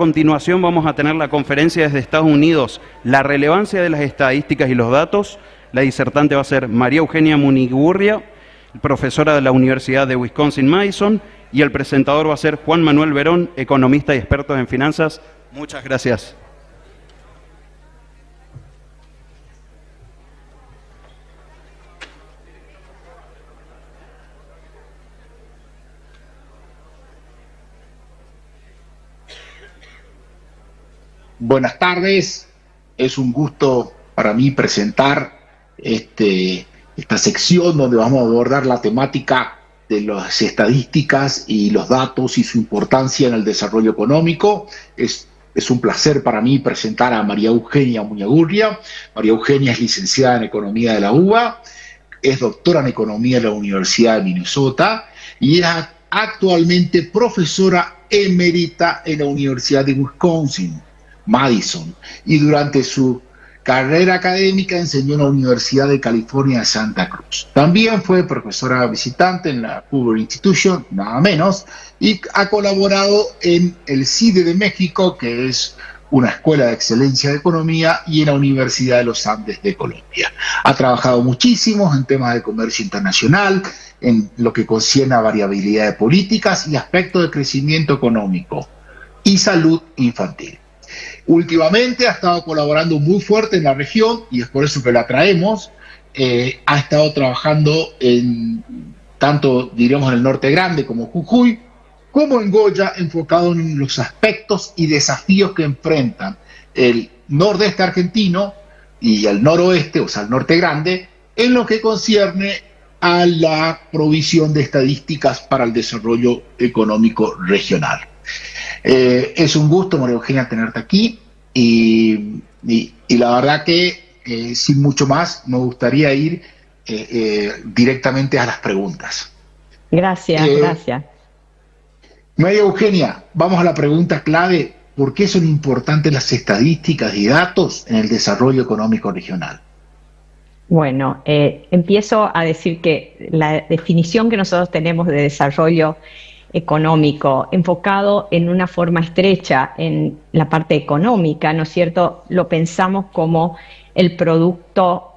continuación vamos a tener la conferencia desde Estados Unidos, la relevancia de las estadísticas y los datos. La disertante va a ser María Eugenia Munigurria, profesora de la Universidad de Wisconsin-Madison, y el presentador va a ser Juan Manuel Verón, economista y experto en finanzas. Muchas gracias. Buenas tardes, es un gusto para mí presentar esta sección donde vamos a abordar la temática de las estadísticas y los datos y su importancia en el desarrollo económico. Es un placer para mí presentar a María Eugenia Munigurria. María Eugenia es licenciada en Economía de la UBA, es doctora en Economía de la Universidad de Minnesota y es actualmente profesora emérita en la Universidad de Wisconsin-Madison, y durante su carrera académica enseñó en la Universidad de California de Santa Cruz. También fue profesora visitante en la Hoover Institution, nada menos, y ha colaborado en el CIDE de México, que es una escuela de excelencia de economía, y en la Universidad de los Andes de Colombia. Ha trabajado muchísimo en temas de comercio internacional, en lo que concierne a variabilidad de políticas y aspectos de crecimiento económico y salud infantil. Últimamente ha estado colaborando muy fuerte en la región y es por eso que la traemos. Ha estado trabajando tanto, diremos, en el Norte Grande como Jujuy, como en Goya, enfocado en los aspectos y desafíos que enfrentan el nordeste argentino y el noroeste, o sea, el Norte Grande, en lo que concierne a la provisión de estadísticas para el desarrollo económico regional. Es un gusto, María Eugenia, tenerte aquí y la verdad que sin mucho más me gustaría ir directamente a las preguntas. Gracias, gracias. María Eugenia, vamos a la pregunta clave: ¿por qué son importantes las estadísticas y datos en el desarrollo económico regional? Bueno, empiezo a decir que la definición que nosotros tenemos de desarrollo económico enfocado en una forma estrecha en la parte económica, ¿no es cierto? Lo pensamos como el producto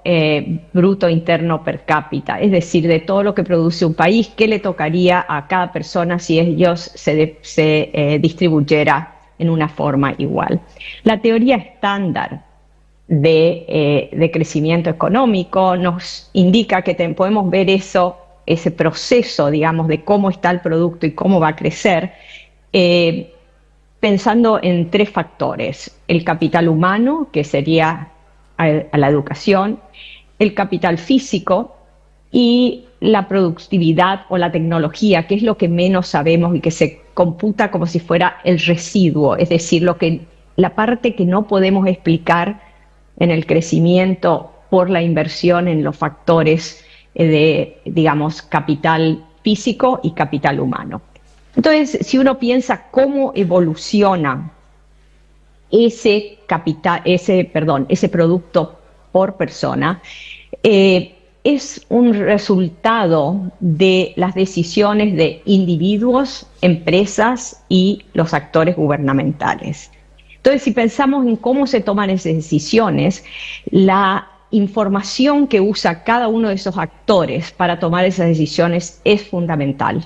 bruto interno per cápita, es decir, de todo lo que produce un país, qué le tocaría a cada persona si ellos se distribuyera en una forma igual. La teoría estándar de crecimiento económico nos indica que podemos ver ese proceso, digamos, de cómo está el producto y cómo va a crecer, pensando en tres factores: el capital humano, que sería a la educación, el capital físico y la productividad o la tecnología, que es lo que menos sabemos y que se computa como si fuera el residuo, es decir, la parte que no podemos explicar en el crecimiento por la inversión en los factores de, digamos, capital físico y capital humano. Entonces, si uno piensa cómo evoluciona ese producto por persona, es un resultado de las decisiones de individuos, empresas y los actores gubernamentales. Entonces, si pensamos en cómo se toman esas decisiones, la información que usa cada uno de esos actores para tomar esas decisiones es fundamental.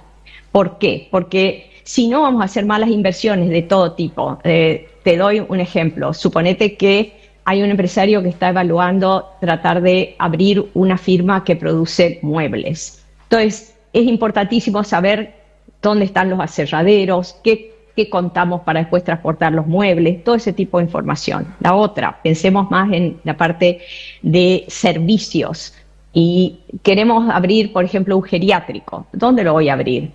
¿Por qué? Porque si no, vamos a hacer malas inversiones de todo tipo. Te doy un ejemplo. Suponete que hay un empresario que está evaluando tratar de abrir una firma que produce muebles. Entonces, es importantísimo saber dónde están los aserraderos, qué contamos para después transportar los muebles, todo ese tipo de información. La otra, pensemos más en la parte de servicios y queremos abrir, por ejemplo, un geriátrico. ¿Dónde lo voy a abrir?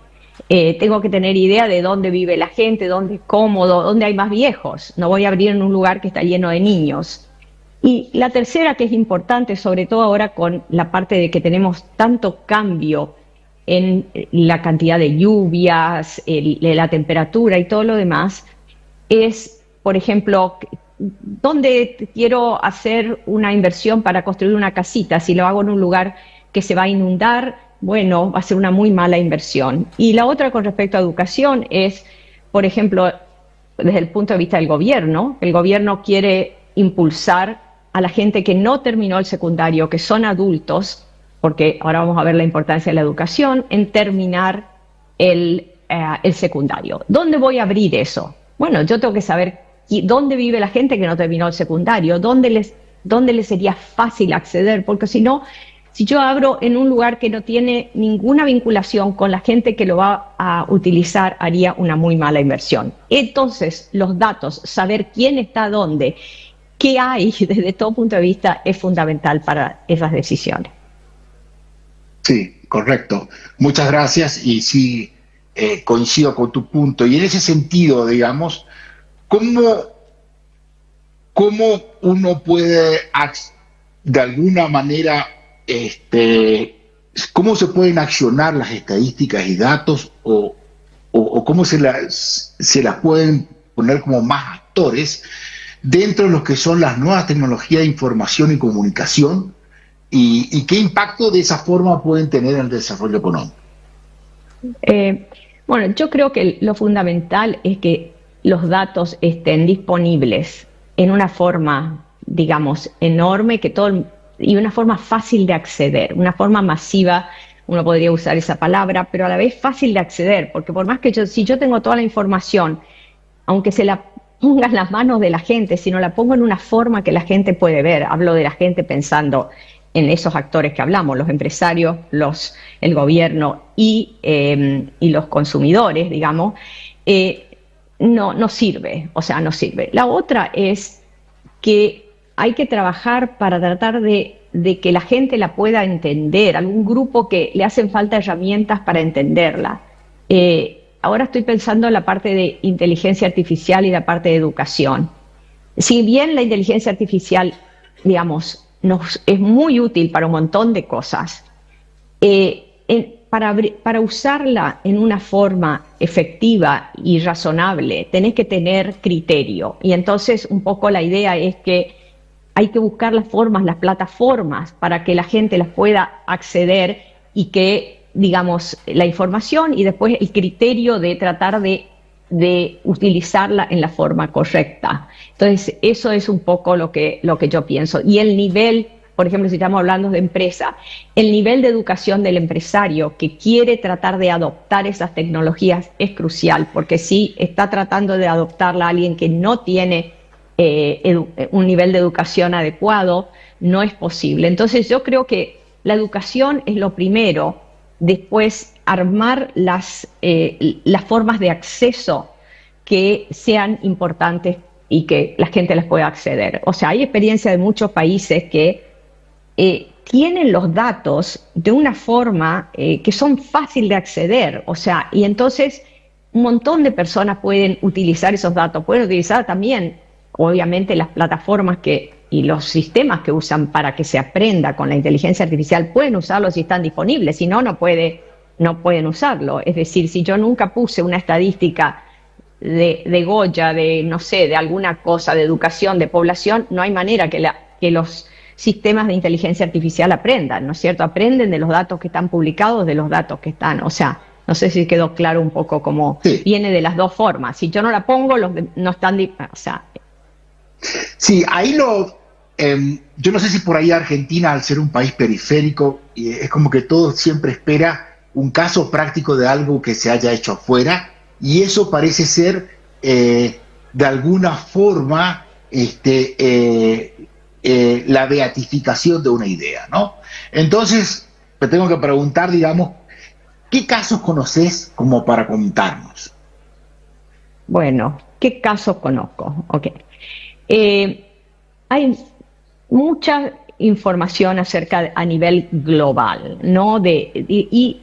Tengo que tener idea de dónde vive la gente, dónde es cómodo, dónde hay más viejos. No voy a abrir en un lugar que está lleno de niños. Y la tercera, que es importante, sobre todo ahora con la parte de que tenemos tanto cambio en la cantidad de lluvias, la temperatura y todo lo demás, es, por ejemplo, ¿dónde quiero hacer una inversión para construir una casita? Si lo hago en un lugar que se va a inundar, bueno, va a ser una muy mala inversión. Y la otra con respecto a educación es, por ejemplo, desde el punto de vista del gobierno. El gobierno quiere impulsar a la gente que no terminó el secundario, que son adultos, porque ahora vamos a ver la importancia de la educación, en terminar el secundario. ¿Dónde voy a abrir eso? Bueno, yo tengo que saber dónde vive la gente que no terminó el secundario, dónde les sería fácil acceder, porque si no, si yo abro en un lugar que no tiene ninguna vinculación con la gente que lo va a utilizar, haría una muy mala inversión. Entonces, los datos, saber quién está dónde, qué hay desde todo punto de vista, es fundamental para esas decisiones. Sí, correcto. Muchas gracias y sí, coincido con tu punto. Y en ese sentido, digamos, ¿cómo uno puede, de alguna manera, cómo se pueden accionar las estadísticas y datos o cómo se las pueden poner como más actores dentro de lo que son las nuevas tecnologías de información y comunicación y qué impacto de esa forma pueden tener en el desarrollo económico? Bueno, yo creo que lo fundamental es que los datos estén disponibles en una forma, digamos, enorme, y una forma fácil de acceder, una forma masiva. Uno podría usar esa palabra, pero a la vez fácil de acceder, porque por más que si yo tengo toda la información, aunque se la ponga en las manos de la gente, si no la pongo en una forma que la gente puede ver, hablo de la gente pensando en esos actores que hablamos, los empresarios, el gobierno y los consumidores, digamos, no sirve, o sea, no sirve. La otra es que hay que trabajar para tratar de que la gente la pueda entender, algún grupo que le hacen falta herramientas para entenderla. Ahora estoy pensando en la parte de inteligencia artificial y la parte de educación. Si bien la inteligencia artificial, digamos, es muy útil para un montón de cosas, para usarla en una forma efectiva y razonable, tenés que tener criterio. Y entonces un poco la idea es que hay que buscar las formas, las plataformas, para que la gente las pueda acceder y que, digamos, la información y después el criterio de tratar de utilizarla en la forma correcta. Entonces, eso es un poco lo que yo pienso. Y el nivel, por ejemplo, si estamos hablando de empresa, el nivel de educación del empresario que quiere tratar de adoptar esas tecnologías es crucial, porque si está tratando de adoptarla a alguien que no tiene un nivel de educación adecuado, no es posible. Entonces, yo creo que la educación es lo primero. Después, armar las formas de acceso que sean importantes y que la gente les pueda acceder. O sea, hay experiencia de muchos países que tienen los datos de una forma que son fácil de acceder. O sea, y entonces un montón de personas pueden utilizar esos datos. Pueden utilizar también, obviamente, las plataformas y los sistemas que usan para que se aprenda con la inteligencia artificial, pueden usarlo si están disponibles, si no, no pueden usarlo. Es decir, si yo nunca puse una estadística de Goya, no sé, de alguna cosa, de educación, de población, no hay manera que los sistemas de inteligencia artificial aprendan, ¿no es cierto? Aprenden de los datos que están publicados, de los datos que están, o sea, no sé si quedó claro un poco cómo viene de las dos formas. Si yo no la pongo, no están, o sea... Sí, ahí yo no sé si por ahí Argentina, al ser un país periférico, es como que todo siempre espera un caso práctico de algo que se haya hecho afuera, y eso parece ser de alguna forma la beatificación de una idea, ¿no? Entonces, te tengo que preguntar, digamos, ¿qué casos conoces como para contarnos? Bueno, ¿qué casos conozco? Ok. Hay mucha información a nivel global, ¿no? Y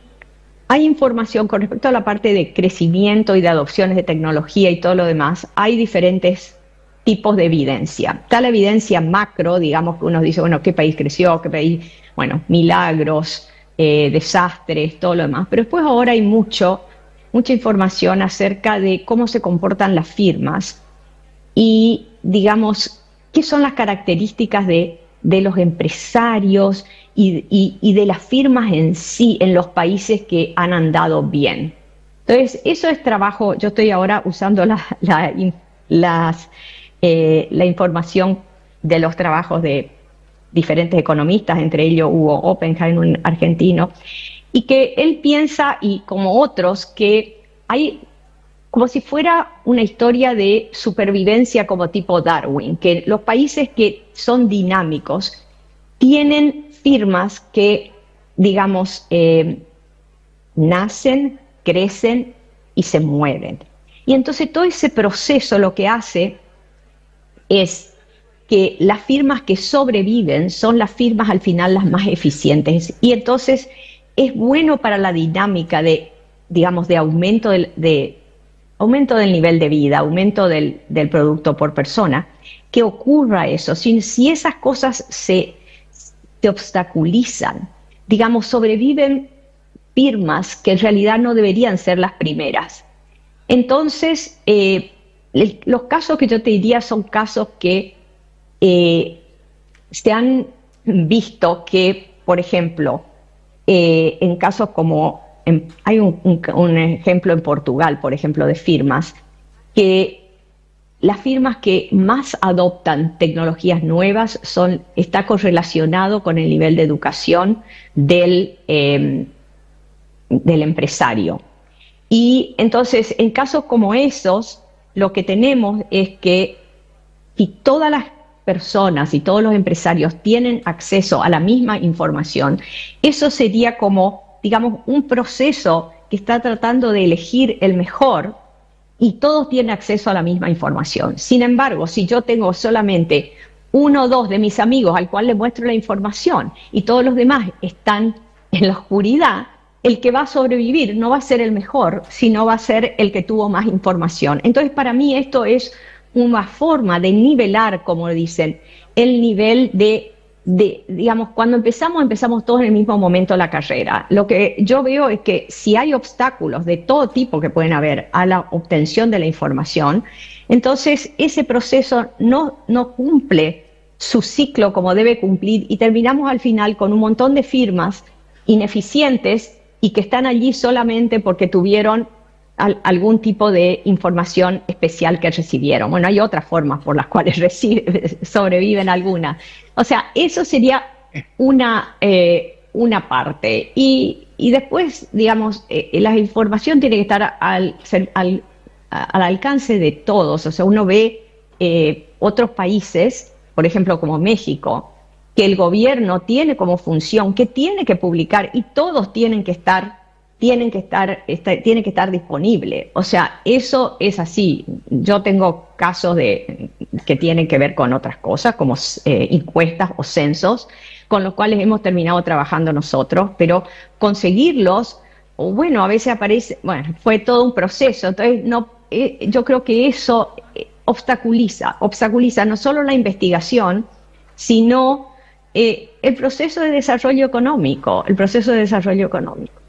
hay información con respecto a la parte de crecimiento y de adopciones de tecnología y todo lo demás. Hay diferentes tipos de evidencia. Está la evidencia macro, digamos, que uno dice, bueno, ¿qué país creció? ¿Qué país? Bueno, milagros, desastres, todo lo demás. Pero después ahora hay mucha información acerca de cómo se comportan las firmas y, digamos, qué son las características de los empresarios y de las firmas en sí en los países que han andado bien. Entonces, eso es trabajo. Yo estoy ahora usando la información de los trabajos de diferentes economistas, entre ellos Hugo Oppenheim, un argentino, y que él piensa, y como otros, que hay como si fuera una historia de supervivencia como tipo Darwin, que los países que son dinámicos tienen firmas que, digamos, nacen, crecen y se mueven. Y entonces todo ese proceso lo que hace es que las firmas que sobreviven son las firmas al final las más eficientes. Y entonces es bueno para la dinámica de, digamos, de aumento aumento del nivel de vida, aumento del producto por persona, que ocurra eso. Si esas cosas se obstaculizan, digamos, sobreviven firmas que en realidad no deberían ser las primeras. Entonces, los casos que yo te diría son casos que se han visto que, por ejemplo, en casos como, hay un ejemplo en Portugal, por ejemplo, de firmas, que las firmas que más adoptan tecnologías nuevas está correlacionado con el nivel de educación del empresario. Y entonces, en casos como esos, lo que tenemos es que si todas las personas y todos los empresarios tienen acceso a la misma información, eso sería como, digamos, un proceso que está tratando de elegir el mejor y todos tienen acceso a la misma información. Sin embargo, si yo tengo solamente uno o dos de mis amigos al cual les muestro la información y todos los demás están en la oscuridad, el que va a sobrevivir no va a ser el mejor, sino va a ser el que tuvo más información. Entonces, para mí esto es una forma de nivelar, como dicen, el nivel digamos, cuando empezamos todos en el mismo momento la carrera. Lo que yo veo es que si hay obstáculos de todo tipo que pueden haber a la obtención de la información, entonces ese proceso no cumple su ciclo como debe cumplir y terminamos al final con un montón de firmas ineficientes y que están allí solamente porque tuvieron algún tipo de información especial que recibieron. Bueno, hay otras formas por las cuales sobreviven algunas. O sea, eso sería una parte. Y después, digamos, la información tiene que estar al alcance de todos. O sea, uno ve otros países, por ejemplo, como México, que el gobierno tiene como función que tiene que publicar y todos tienen que estar disponible. O sea, eso es así. Yo tengo casos que tienen que ver con otras cosas, como encuestas o censos, con los cuales hemos terminado trabajando nosotros, pero conseguirlos, o bueno, a veces aparece, bueno, fue todo un proceso. Entonces, yo creo que eso obstaculiza no solo la investigación, sino el proceso de desarrollo económico,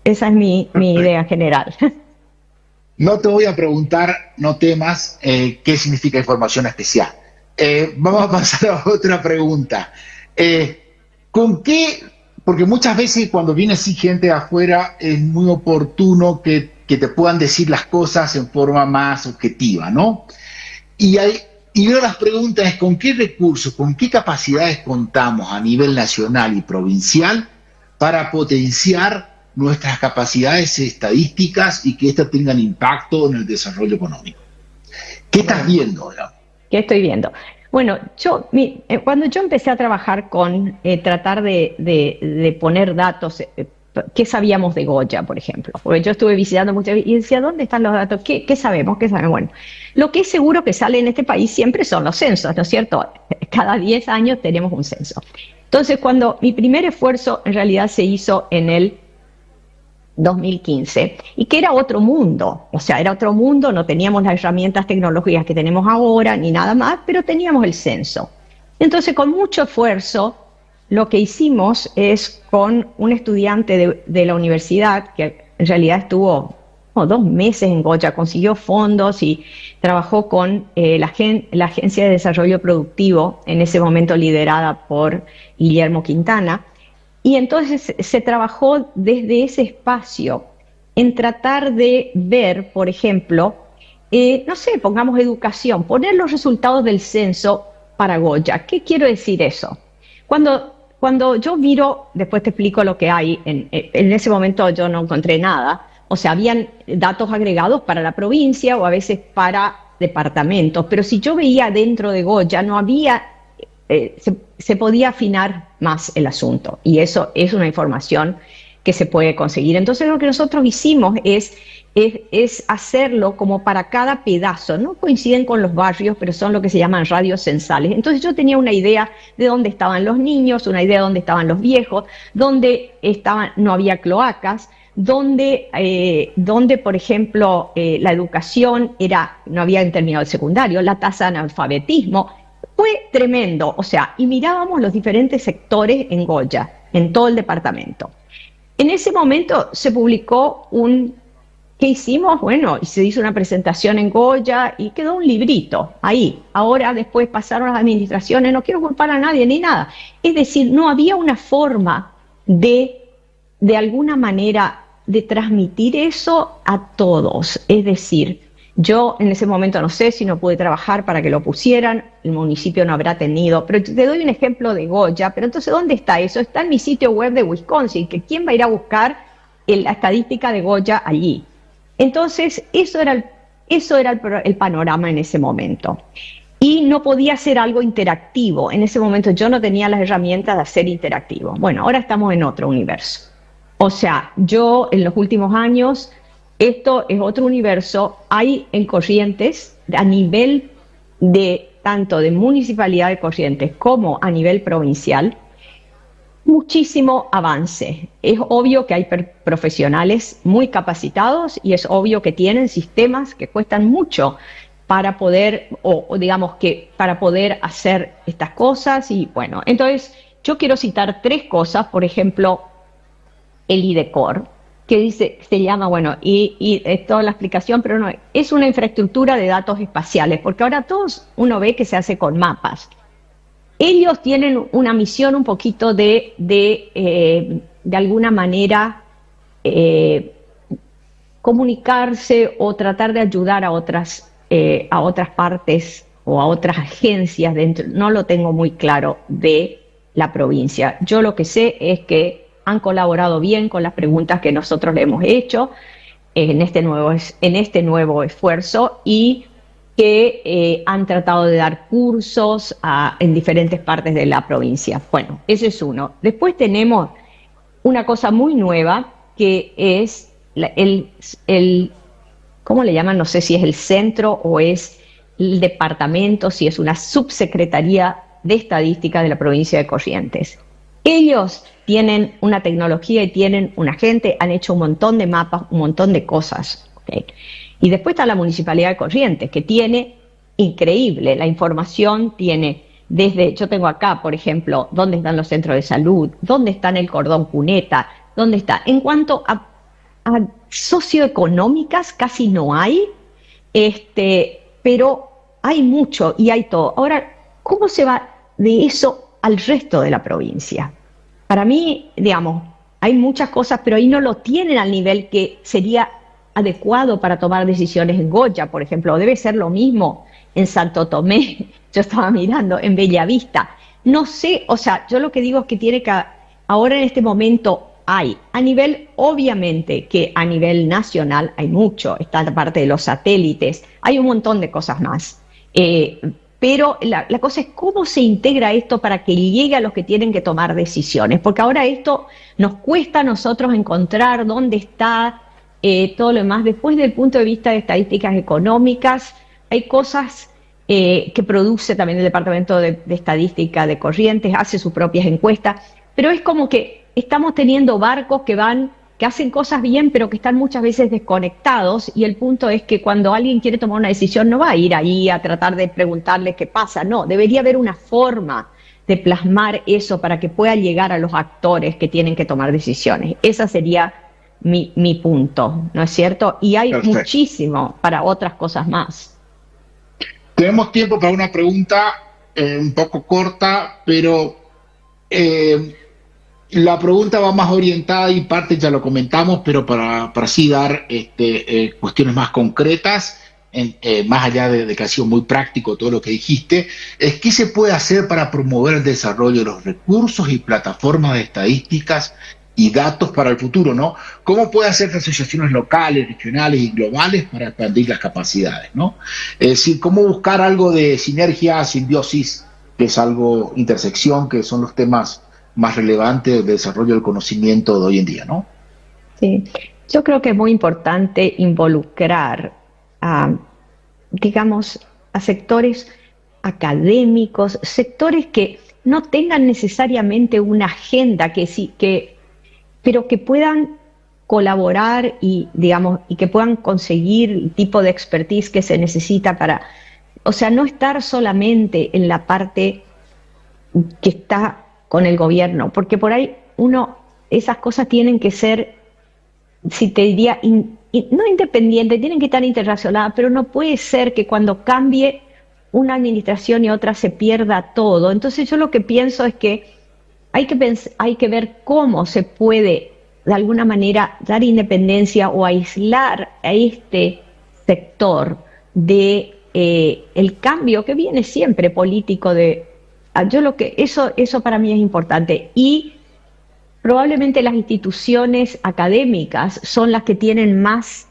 Esa es mi idea general. No te voy a preguntar, no temas, qué significa información especial. Vamos a pasar a otra pregunta. ¿Con qué? Porque muchas veces cuando viene así gente de afuera es muy oportuno que te puedan decir las cosas en forma más objetiva, ¿no? Y una de las preguntas es: ¿con qué recursos, con qué capacidades contamos a nivel nacional y provincial para potenciar nuestras capacidades estadísticas y que éstas tengan impacto en el desarrollo económico? ¿Qué estás viendo? ¿Qué estoy viendo? Bueno, cuando yo empecé a trabajar con tratar de poner datos, ¿qué sabíamos de Goya, por ejemplo? Porque yo estuve visitando muchas veces y decía, ¿dónde están los datos? ¿Qué sabemos? Bueno, lo que es seguro que sale en este país siempre son los censos, ¿no es cierto? Cada 10 años tenemos un censo. Entonces, cuando mi primer esfuerzo en realidad se hizo en el 2015, y que era otro mundo, o sea, era otro mundo, no teníamos las herramientas tecnológicas que tenemos ahora, ni nada más, pero teníamos el censo. Entonces, con mucho esfuerzo, lo que hicimos es con un estudiante de la universidad, que en realidad estuvo 2 meses en Goya, consiguió fondos y trabajó con la Agencia de Desarrollo Productivo, en ese momento liderada por Guillermo Quintana, y entonces se trabajó desde ese espacio en tratar de ver, por ejemplo, no sé, pongamos educación, poner los resultados del censo para Goya. ¿Qué quiero decir eso? Cuando yo miro, después te explico lo que hay, en ese momento yo no encontré nada, o sea, habían datos agregados para la provincia o a veces para departamentos, pero si yo veía dentro de Goya no había, se podía afinar más el asunto y eso es una información que se puede conseguir. Entonces lo que nosotros hicimos es hacerlo como para cada pedazo. No coinciden con los barrios, pero son lo que se llaman radios censales. Entonces yo tenía una idea de dónde estaban los niños, una idea de dónde estaban los viejos, dónde estaban, no había cloacas, donde, por ejemplo, la educación no había terminado el secundario, la tasa de analfabetismo. Fue tremendo, o sea, y mirábamos los diferentes sectores en Goya, en todo el departamento. En ese momento se publicó ¿qué hicimos? Bueno, y se hizo una presentación en Goya y quedó un librito ahí. Ahora después pasaron las administraciones, no quiero culpar a nadie ni nada. Es decir, no había una forma de alguna manera, de transmitir eso a todos. Es decir, yo en ese momento no sé si no pude trabajar para que lo pusieran, el municipio no habrá tenido, pero te doy un ejemplo de Goya, pero entonces ¿dónde está eso? Está en mi sitio web de Wisconsin, que ¿quién va a ir a buscar la estadística de Goya allí? Entonces, eso era el panorama en ese momento. Y no podía ser algo interactivo. En ese momento yo no tenía las herramientas de hacer interactivo. Bueno, ahora estamos en otro universo. O sea, yo en los últimos años, esto es otro universo. Hay en Corrientes, a nivel tanto de Municipalidad de Corrientes como a nivel provincial, muchísimo avance. Es obvio que hay profesionales muy capacitados y es obvio que tienen sistemas que cuestan mucho para poder, o digamos que para poder hacer estas cosas. Y bueno, entonces yo quiero citar 3 cosas, por ejemplo, el IDECOR, que se llama, bueno, y es toda la explicación, pero no, es una infraestructura de datos espaciales, porque ahora uno ve que se hace con mapas. Ellos tienen una misión un poquito de alguna manera comunicarse o tratar de ayudar a otras partes o a otras agencias dentro, no lo tengo muy claro, de la provincia. Yo lo que sé es que han colaborado bien con las preguntas que nosotros le hemos hecho en este nuevo esfuerzo y que han tratado de dar cursos en diferentes partes de la provincia. Bueno, ese es uno. Después tenemos una cosa muy nueva que es ¿cómo le llaman? No sé si es el centro o es el departamento, si es una subsecretaría de estadística de la provincia de Corrientes. Ellos tienen una tecnología y tienen una gente, han hecho un montón de mapas, un montón de cosas. ¿Okay? Y después está la Municipalidad de Corrientes, que tiene increíble, la información tiene yo tengo acá, por ejemplo, dónde están los centros de salud, dónde está el cordón cuneta, dónde está. En cuanto a socioeconómicas, casi no hay, pero hay mucho y hay todo. Ahora, ¿cómo se va de eso al resto de la provincia? Para mí, digamos, hay muchas cosas, pero ahí no lo tienen al nivel que sería adecuado para tomar decisiones en Goya, por ejemplo. Debe ser lo mismo en Santo Tomé, yo estaba mirando, en Bellavista. No sé, o sea, yo lo que digo es que ahora en este momento hay, obviamente que a nivel nacional hay mucho, está la parte de los satélites, hay un montón de cosas más. Pero la cosa es cómo se integra esto para que llegue a los que tienen que tomar decisiones, porque ahora esto nos cuesta a nosotros encontrar dónde está todo lo demás. Después, del punto de vista de estadísticas económicas, hay cosas que produce también el Departamento de Estadística de Corrientes, hace sus propias encuestas, pero es como que estamos teniendo barcos que hacen cosas bien, pero que están muchas veces desconectados, y el punto es que cuando alguien quiere tomar una decisión no va a ir ahí a tratar de preguntarle qué pasa, no, debería haber una forma de plasmar eso para que pueda llegar a los actores que tienen que tomar decisiones. Esa sería mi punto, ¿no es cierto? Y hay Perfecto. Muchísimo para otras cosas más. Tenemos tiempo para una pregunta un poco corta, pero La pregunta va más orientada y parte ya lo comentamos, pero para así dar cuestiones más concretas, más allá de que ha sido muy práctico todo lo que dijiste, es qué se puede hacer para promover el desarrollo de los recursos y plataformas de estadísticas y datos para el futuro, ¿no? ¿Cómo puede hacer asociaciones locales, regionales y globales para expandir las capacidades, ¿no? Es decir, cómo buscar algo de sinergia, simbiosis, que es algo, intersección, que son los temas más relevantes del desarrollo del conocimiento de hoy en día, ¿no? Sí, yo creo que es muy importante involucrar a, digamos, a sectores académicos, sectores que no tengan necesariamente una agenda que sí, pero que puedan colaborar y, digamos, y que puedan conseguir el tipo de expertise que se necesita para, o sea, no estar solamente en la parte que está con el gobierno, porque por ahí esas cosas tienen que ser, si te diría, no independientes, tienen que estar interrelacionadas, pero no puede ser que cuando cambie una administración y otra se pierda todo. Entonces yo lo que pienso es que hay que ver cómo se puede de alguna manera dar independencia o aislar a este sector de el cambio que viene siempre político eso para mí es importante. Y probablemente las instituciones académicas son las que tienen más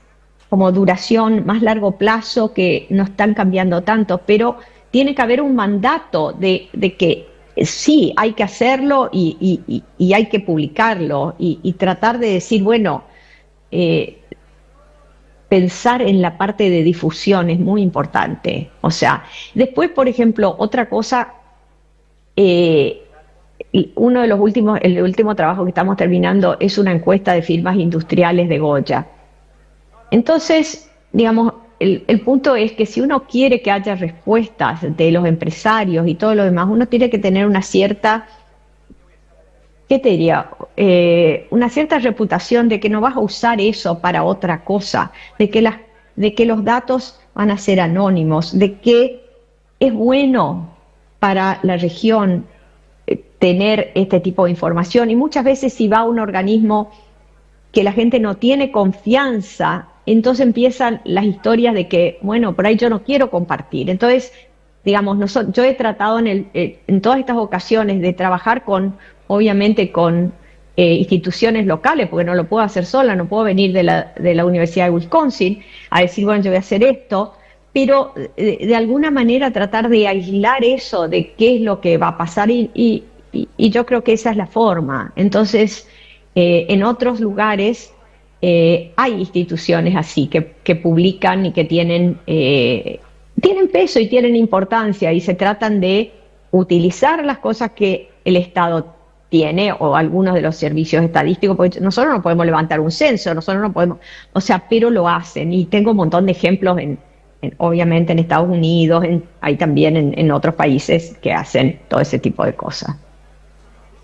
como duración, más largo plazo, que no están cambiando tanto, pero tiene que haber un mandato de que sí, hay que hacerlo y hay que publicarlo y tratar de decir, bueno, pensar en la parte de difusión es muy importante. O sea, después, por ejemplo, otra cosa, el último trabajo que estamos terminando es una encuesta de firmas industriales de Goya. Entonces, digamos, el punto es que si uno quiere que haya respuestas de los empresarios y todo lo demás, uno tiene que tener una cierta, ¿qué te diría? Una cierta reputación de que no vas a usar eso para otra cosa, de que los datos van a ser anónimos, de que es bueno para la región tener este tipo de información. Y muchas veces si va a un organismo que la gente no tiene confianza, entonces empiezan las historias de que, bueno, por ahí yo no quiero compartir. Entonces, digamos, yo he tratado en todas estas ocasiones de trabajar obviamente con instituciones locales, porque no lo puedo hacer sola, no puedo venir de la Universidad de Wisconsin a decir, bueno, yo voy a hacer esto, pero de alguna manera tratar de aislar eso de qué es lo que va a pasar y yo creo que esa es la forma. Entonces, en otros lugares hay instituciones así que publican y que tienen peso y tienen importancia y se tratan de utilizar las cosas que el Estado tiene o algunos de los servicios estadísticos, porque nosotros no podemos levantar un censo, nosotros no podemos, o sea, pero lo hacen y tengo un montón de ejemplos obviamente en Estados Unidos, hay también en otros países que hacen todo ese tipo de cosas.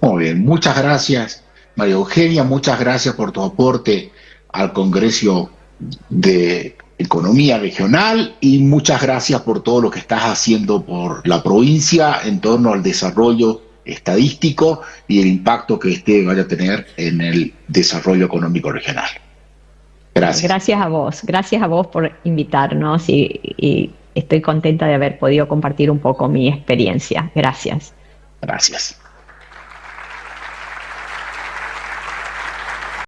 Muy bien, muchas gracias, María Eugenia, muchas gracias por tu aporte al Congreso de Economía Regional y muchas gracias por todo lo que estás haciendo por la provincia en torno al desarrollo estadístico y el impacto que vaya a tener en el desarrollo económico regional. Gracias. Gracias a vos por invitarnos y estoy contenta de haber podido compartir un poco mi experiencia. Gracias. Gracias.